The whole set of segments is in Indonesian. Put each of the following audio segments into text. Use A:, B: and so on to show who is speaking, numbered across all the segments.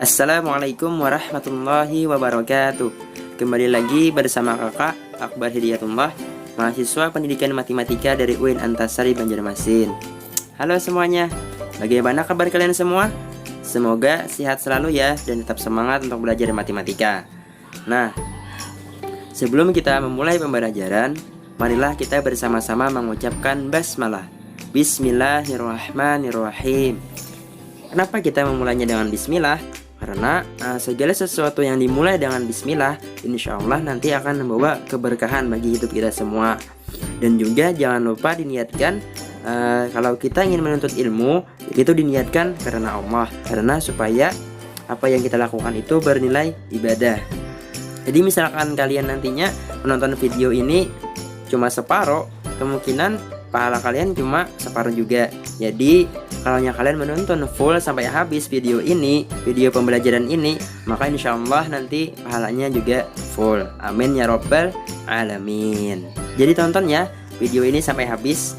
A: Assalamualaikum warahmatullahi wabarakatuh. Kembali lagi bersama kakak Akbar Hidayatullah, mahasiswa pendidikan matematika dari UIN Antasari Banjarmasin. Halo semuanya, bagaimana kabar kalian semua? Semoga sehat selalu ya, dan tetap semangat untuk belajar matematika. Nah, sebelum kita memulai pembelajaran, marilah kita bersama-sama mengucapkan basmalah. Bismillahirrahmanirrahim. Kenapa kita memulainya dengan bismillah? Karena segala sesuatu yang dimulai dengan bismillah, insya Allah nanti akan membawa keberkahan bagi hidup kita semua. Dan juga jangan lupa diniatkan kalau kita ingin menuntut ilmu, itu diniatkan karena Allah, karena supaya apa yang kita lakukan itu bernilai ibadah. Jadi misalkan kalian nantinya menonton video ini cuma separuh, kemungkinan pahala kalian cuma separuh juga. Jadi kalau kalian menonton full sampai habis video ini, video pembelajaran ini, maka insya Allah nanti pahalanya juga full. Amin ya robbal alamin. Jadi tonton ya video ini sampai habis.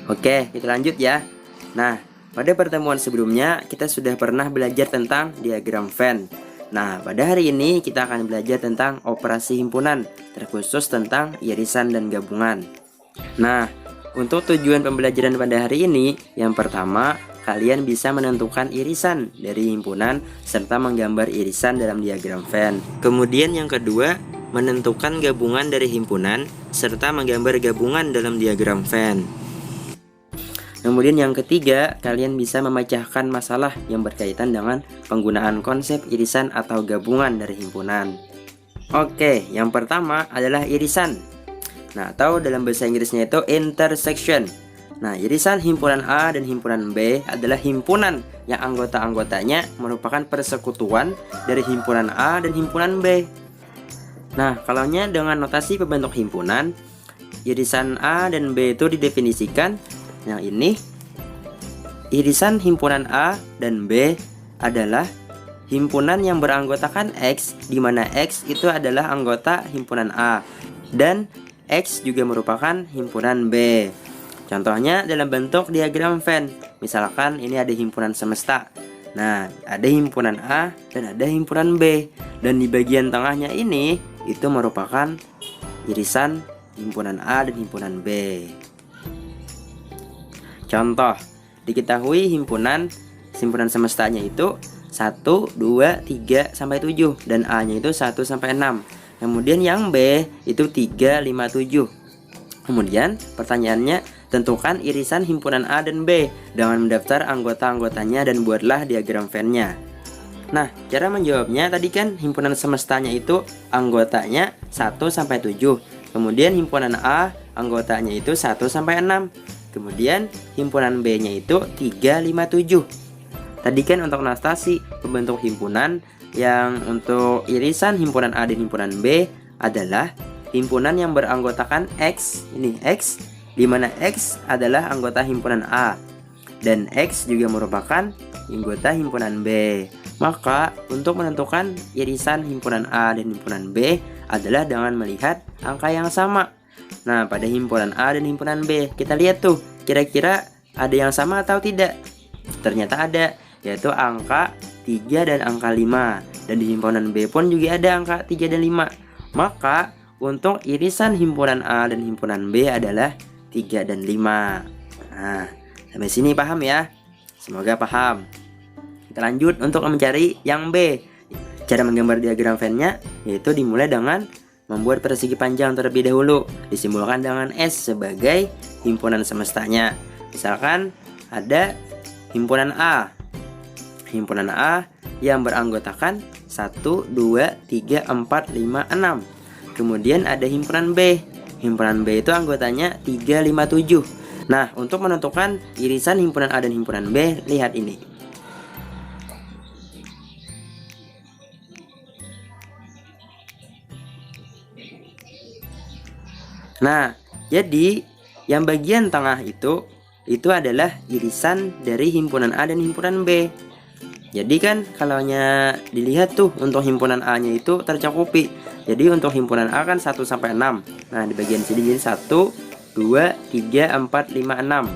A: Oke, kita lanjut ya. Nah, pada pertemuan sebelumnya kita sudah pernah belajar tentang diagram Venn. Nah, pada hari ini kita akan belajar tentang operasi himpunan, terkhusus tentang irisan dan gabungan. Nah, untuk tujuan pembelajaran pada hari ini, yang pertama, kalian bisa menentukan irisan dari himpunan serta menggambar irisan dalam diagram Venn. Kemudian yang kedua, menentukan gabungan dari himpunan serta menggambar gabungan dalam diagram Venn. Kemudian yang ketiga, kalian bisa memecahkan masalah yang berkaitan dengan penggunaan konsep irisan atau gabungan dari himpunan. Oke, yang pertama adalah irisan. Nah, atau dalam bahasa Inggrisnya itu intersection. Nah, irisan himpunan A dan himpunan B adalah himpunan yang anggota-anggotanya merupakan persekutuan dari himpunan A dan himpunan B. Nah, kalaunya dengan notasi pembentuk himpunan, irisan A dan B itu didefinisikan yang ini. Irisan himpunan A dan B adalah himpunan yang beranggotakan X, di mana X itu adalah anggota himpunan A dan X juga merupakan himpunan B. Contohnya dalam bentuk diagram Venn. Misalkan ini ada himpunan semesta. Nah, ada himpunan A dan ada himpunan B. Dan di bagian tengahnya ini itu merupakan irisan himpunan A dan himpunan B. Contoh, diketahui himpunan semestanya itu 1, 2, 3, sampai 7 dan A-nya itu 1 sampai 6. Kemudian yang B itu 3, 5, 7. Kemudian pertanyaannya, tentukan irisan himpunan A dan B dengan mendaftar anggota-anggotanya dan buatlah diagram Venn-nya. Nah, cara menjawabnya tadi kan himpunan semestanya itu anggotanya 1 sampai 7. Kemudian himpunan A anggotanya itu 1 sampai 6. Kemudian himpunan B-nya itu 3, 5, 7. Tadi kan untuk notasi pembentuk himpunan, yang untuk irisan himpunan A dan himpunan B adalah himpunan yang beranggotakan X, ini X, di mana X adalah anggota himpunan A dan X juga merupakan anggota himpunan B. Maka untuk menentukan irisan himpunan A dan himpunan B adalah dengan melihat angka yang sama. Nah, pada himpunan A dan himpunan B kita lihat tuh kira-kira ada yang sama atau tidak. Ternyata ada, yaitu angka 3 dan angka 5. Dan di himpunan B pun juga ada angka 3 dan 5. Maka untuk irisan himpunan A dan himpunan B adalah 3 dan 5. Nah, sampai sini paham ya? Semoga paham. Kita lanjut untuk mencari yang B. Cara menggambar diagram Venn-nya yaitu dimulai dengan membuat persegi panjang terlebih dahulu, disimbolkan dengan S sebagai himpunan semestanya. Misalkan ada himpunan A. Himpunan A yang beranggotakan 1, 2, 3, 4, 5, 6. Kemudian ada himpunan B. Himpunan B itu anggotanya 3, 5, 7. Nah, untuk menentukan irisan himpunan A dan himpunan B, lihat ini. Nah, jadi yang bagian tengah itu adalah irisan dari himpunan A dan himpunan B. Jadi kan kalau dilihat tuh untuk himpunan A-nya itu tercukupi. Jadi untuk himpunan A kan 1 sampai 6. Nah, di bagian sini jadi 1, 2, 3, 4, 5, 6.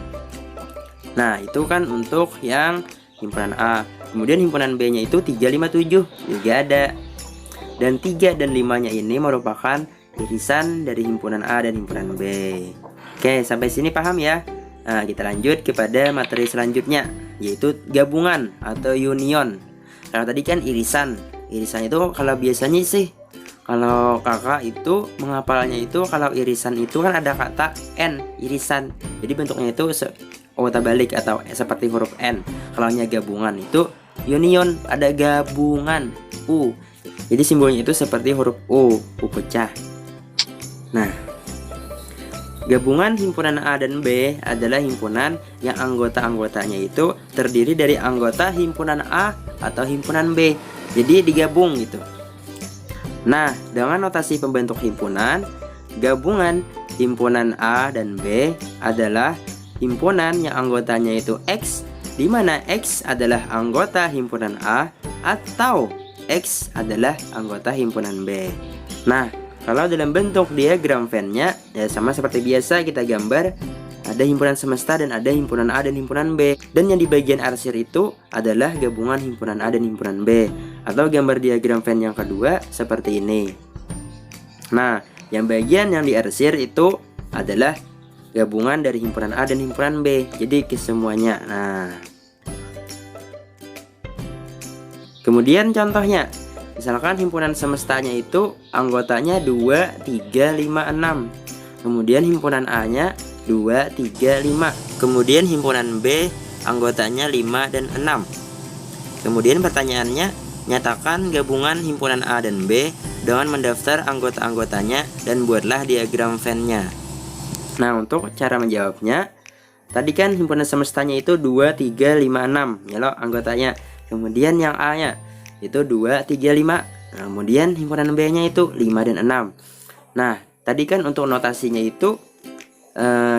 A: Nah, itu kan untuk yang himpunan A. Kemudian himpunan B nya itu 357 juga ada. Dan 3 dan 5 nya ini merupakan irisan dari himpunan A dan himpunan B. Oke, sampai sini paham ya? Nah, kita lanjut kepada materi selanjutnya, yaitu gabungan atau union. Kalau tadi kan irisan. Irisan itu kalau biasanya sih, kalau kakak itu menghafalnya itu, kalau irisan itu kan ada kata N, irisan. Jadi bentuknya itu otak balik atau seperti huruf N. Kalau nya gabungan itu union, ada gabungan U. Jadi simbolnya itu seperti huruf U pecah. Nah, gabungan himpunan A dan B adalah himpunan yang anggota-anggotanya itu terdiri dari anggota himpunan A atau himpunan B. Jadi digabung gitu. Nah, dengan notasi pembentuk himpunan, gabungan himpunan A dan B adalah himpunan yang anggotanya itu X, di mana X adalah anggota himpunan A atau X adalah anggota himpunan B. Nah, kalau dalam bentuk diagram Venn-nya ya sama seperti biasa, kita gambar ada himpunan semesta dan ada himpunan A dan himpunan B. Dan yang di bagian arsir itu adalah gabungan himpunan A dan himpunan B. Atau gambar diagram Venn yang kedua seperti ini. Nah, yang bagian yang diarsir itu adalah gabungan dari himpunan A dan himpunan B. Jadi kesemuanya. Nah, kemudian contohnya, misalkan himpunan semestanya itu anggotanya 2, 3, 5, 6. Kemudian himpunan A-nya 2, 3, 5. Kemudian himpunan B anggotanya 5 dan 6. Kemudian pertanyaannya, nyatakan gabungan himpunan A dan B dengan mendaftar anggota-anggotanya dan buatlah diagram Venn-nya. Nah, untuk cara menjawabnya, tadi kan himpunan semestanya itu 2, 3, 5, 6 ya loh anggotanya. Kemudian yang A-nya itu 2, 3, 5. Nah, kemudian himpunan B-nya itu 5 dan 6. Nah, tadi kan untuk notasinya itu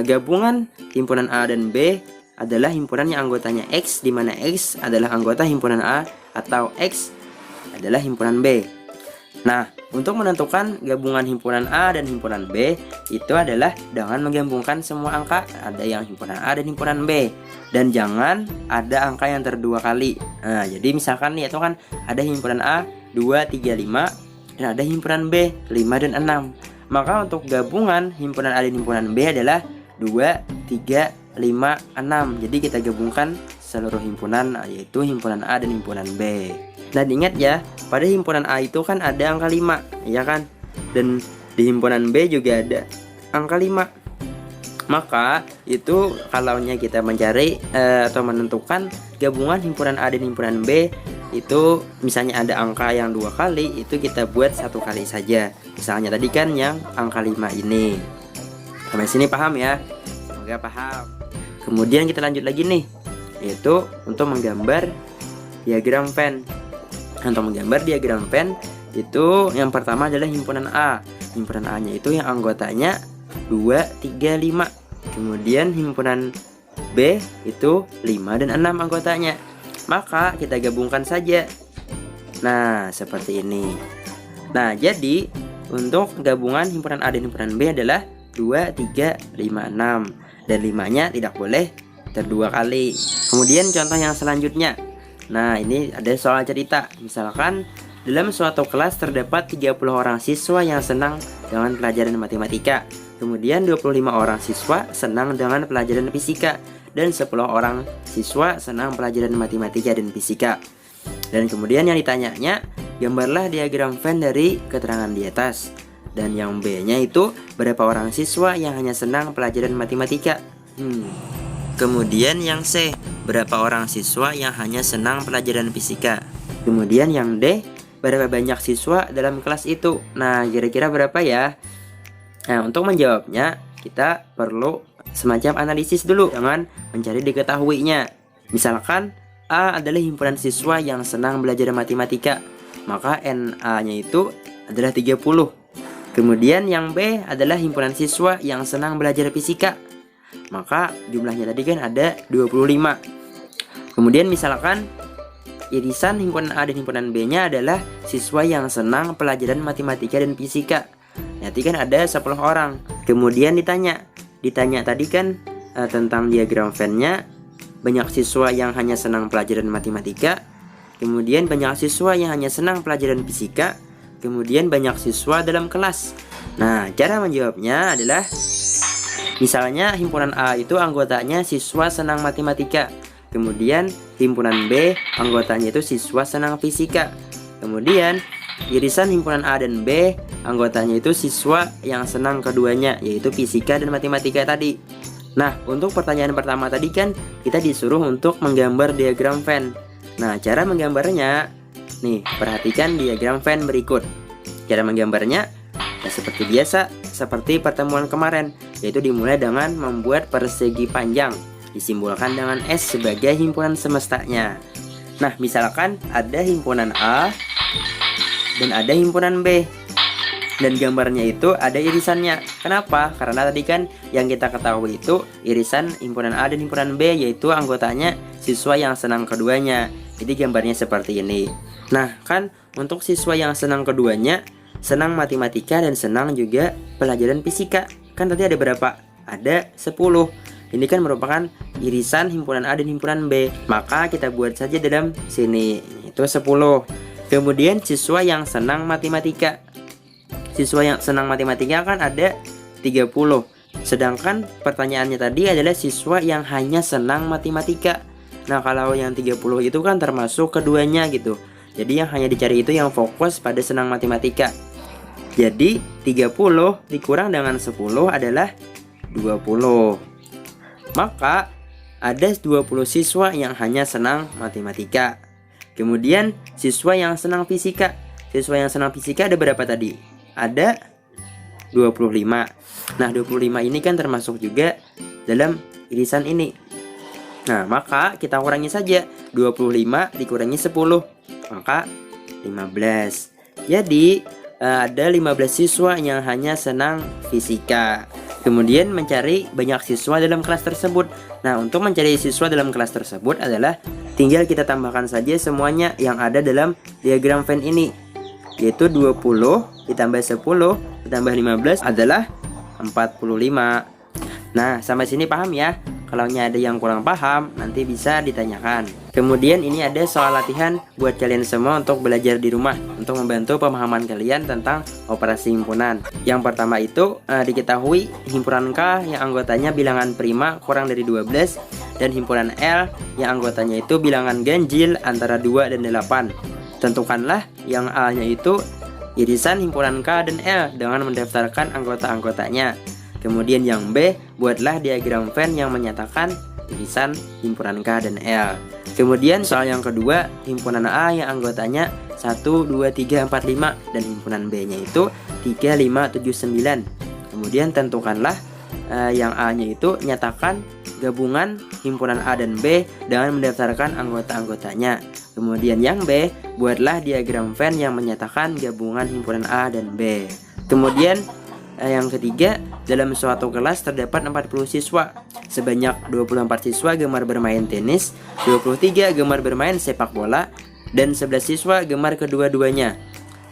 A: gabungan himpunan A dan B adalah himpunan yang anggotanya X, di mana X adalah anggota himpunan A atau X adalah himpunan B. Nah, untuk menentukan gabungan himpunan A dan himpunan B itu adalah dengan menggabungkan semua angka. Ada yang himpunan A dan himpunan B. Dan jangan ada angka yang terdua kali. Nah, jadi misalkan nih itu kan ada himpunan A 2, 3, 5 dan ada himpunan B 5 dan 6. Maka untuk gabungan himpunan A dan himpunan B adalah 2, 3, 5, 6. Jadi kita gabungkan seluruh himpunan, yaitu himpunan A dan himpunan B. Dan ingat ya, pada himpunan A itu kan ada angka 5, ya kan? Dan di himpunan B juga ada angka 5. Maka itu kalaunya kita mencari atau menentukan gabungan himpunan A dan himpunan B, itu misalnya ada angka yang 2 kali, itu kita buat 1 kali saja. Misalnya tadi kan yang angka 5 ini. Sampai sini paham ya? Semoga paham. Kemudian kita lanjut lagi nih, yaitu untuk menggambar diagram Venn. Untuk menggambar diagram Venn itu yang pertama adalah himpunan A. Himpunan A-nya itu yang anggotanya 2, 3, 5. Kemudian himpunan B itu 5 dan 6 anggotanya. Maka kita gabungkan saja. Nah, seperti ini. Nah, jadi untuk gabungan himpunan A dan himpunan B adalah 2, 3, 5, 6. Dan 5-nya tidak boleh terdua kali. Kemudian contoh yang selanjutnya. Nah, ini ada soal cerita. Misalkan dalam suatu kelas terdapat 30 orang siswa yang senang dengan pelajaran matematika. Kemudian 25 orang siswa senang dengan pelajaran fisika. Dan 10 orang siswa senang pelajaran matematika dan fisika. Dan kemudian yang ditanyanya, gambarlah diagram Venn dari keterangan di atas. Dan yang B-nya itu berapa orang siswa yang hanya senang pelajaran matematika. Kemudian yang C, berapa orang siswa yang hanya senang pelajaran fisika. Kemudian yang D, berapa banyak siswa dalam kelas itu. Nah, kira-kira berapa ya? Nah, untuk menjawabnya kita perlu semacam analisis dulu dengan mencari diketahuinya. Misalkan A adalah himpunan siswa yang senang belajar matematika, maka NA-nya itu adalah 30. Kemudian yang B adalah himpunan siswa yang senang belajar fisika, maka jumlahnya tadi kan ada 25. Kemudian misalkan irisan himpunan A dan himpunan B-nya adalah siswa yang senang pelajaran matematika dan fisika. Nanti kan ada 10 orang. Kemudian ditanya tadi kan tentang diagram Venn-nya, banyak siswa yang hanya senang pelajaran matematika kemudian banyak siswa yang hanya senang pelajaran fisika, kemudian banyak siswa dalam kelas. Nah, cara menjawabnya adalah misalnya himpunan A itu anggotanya siswa senang matematika, kemudian himpunan B anggotanya itu siswa senang fisika. Kemudian irisan himpunan A dan B anggotanya itu siswa yang senang keduanya, yaitu fisika dan matematika tadi. Nah, untuk pertanyaan pertama tadi kan kita disuruh untuk menggambar diagram Venn. Nah, cara menggambarnya, nih, perhatikan diagram Venn berikut. Cara menggambarnya ya seperti biasa, seperti pertemuan kemarin, yaitu dimulai dengan membuat persegi panjang, disimbolkan dengan S sebagai himpunan semestanya. Nah, misalkan ada himpunan A dan ada himpunan B, dan gambarnya itu ada irisannya. Kenapa? Karena tadi kan yang kita ketahui itu irisan himpunan A dan himpunan B, yaitu anggotanya siswa yang senang keduanya. Jadi gambarnya seperti ini. Nah, kan untuk siswa yang senang keduanya, senang matematika dan senang juga pelajaran fisika, kan tadi ada berapa? Ada 10. Ini kan merupakan irisan himpunan A dan himpunan B. Maka kita buat saja dalam sini, itu 10. Kemudian siswa yang senang matematika. Siswa yang senang matematika kan ada 30. Sedangkan pertanyaannya tadi adalah siswa yang hanya senang matematika. Nah, kalau yang 30 itu kan termasuk keduanya gitu. Jadi yang hanya dicari itu yang fokus pada senang matematika. Jadi 30 dikurang dengan 10 adalah 20. Maka ada 20 siswa yang hanya senang matematika. Kemudian siswa yang senang fisika. Siswa yang senang fisika ada berapa tadi? Ada 25. Nah, 25 ini kan termasuk juga dalam irisan ini. Nah, maka kita kurangi saja. 25 dikurangi 10, maka 15. Jadi ada 15 siswa yang hanya senang fisika. Kemudian mencari banyak siswa dalam kelas tersebut. Nah, untuk mencari siswa dalam kelas tersebut adalah tinggal kita tambahkan saja semuanya yang ada dalam diagram Venn ini, yaitu 20 ditambah 10 ditambah 15 adalah 45. Nah, sampai sini paham ya? Kalau ada yang kurang paham, nanti bisa ditanyakan. Kemudian ini ada soal latihan buat kalian semua untuk belajar di rumah, untuk membantu pemahaman kalian tentang operasi himpunan. Yang pertama itu diketahui himpunan K yang anggotanya bilangan prima kurang dari 12, dan himpunan L yang anggotanya itu bilangan ganjil antara 2 dan 8. Tentukanlah yang A-nya itu irisan himpunan K dan L dengan mendaftarkan anggota-anggotanya. Kemudian yang B, buatlah diagram Venn yang menyatakan irisan himpunan K dan L. Kemudian soal yang kedua, himpunan A yang anggotanya 1, 2, 3, 4, 5 dan himpunan B-nya itu 3, 5, 7, 9. Kemudian tentukanlah yang A-nya itu nyatakan gabungan himpunan A dan B dengan mendaftarkan anggota-anggotanya. Kemudian yang B, buatlah diagram Venn yang menyatakan gabungan himpunan A dan B. Kemudian yang ketiga, dalam suatu kelas terdapat 40 siswa. Sebanyak 24 siswa gemar bermain tenis, 23 gemar bermain sepak bola, dan 11 siswa gemar kedua-duanya.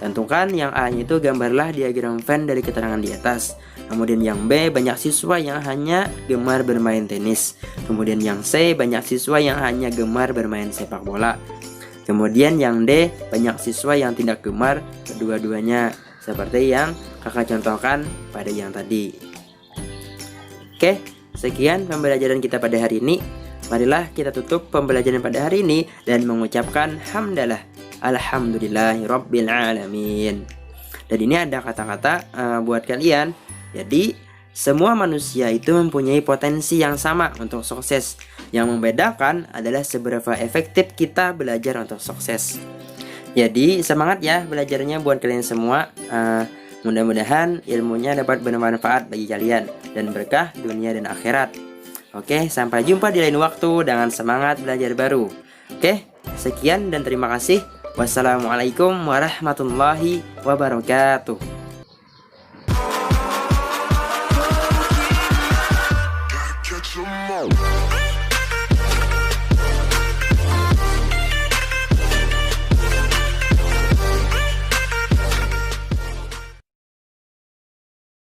A: Tentukan yang A-nya itu gambarlah diagram Venn dari keterangan di atas. Kemudian yang B, banyak siswa yang hanya gemar bermain tenis. Kemudian yang C, banyak siswa yang hanya gemar bermain sepak bola. Kemudian yang D, banyak siswa yang tidak gemar kedua-duanya, seperti yang kakak contohkan pada yang tadi. Oke, sekian pembelajaran kita pada hari ini. Marilah kita tutup pembelajaran pada hari ini dan mengucapkan hamdalah, alhamdulillahirabbil alamin. Dan ini ada kata-kata buat kalian. Jadi semua manusia itu mempunyai potensi yang sama untuk sukses. Yang membedakan adalah seberapa efektif kita belajar untuk sukses. Jadi semangat ya belajarnya buat kalian semua. Mudah-mudahan ilmunya dapat bermanfaat bagi kalian dan berkah dunia dan akhirat. Oke, sampai jumpa di lain waktu dengan semangat belajar baru. Oke, sekian dan terima kasih. Wassalamualaikum warahmatullahi wabarakatuh.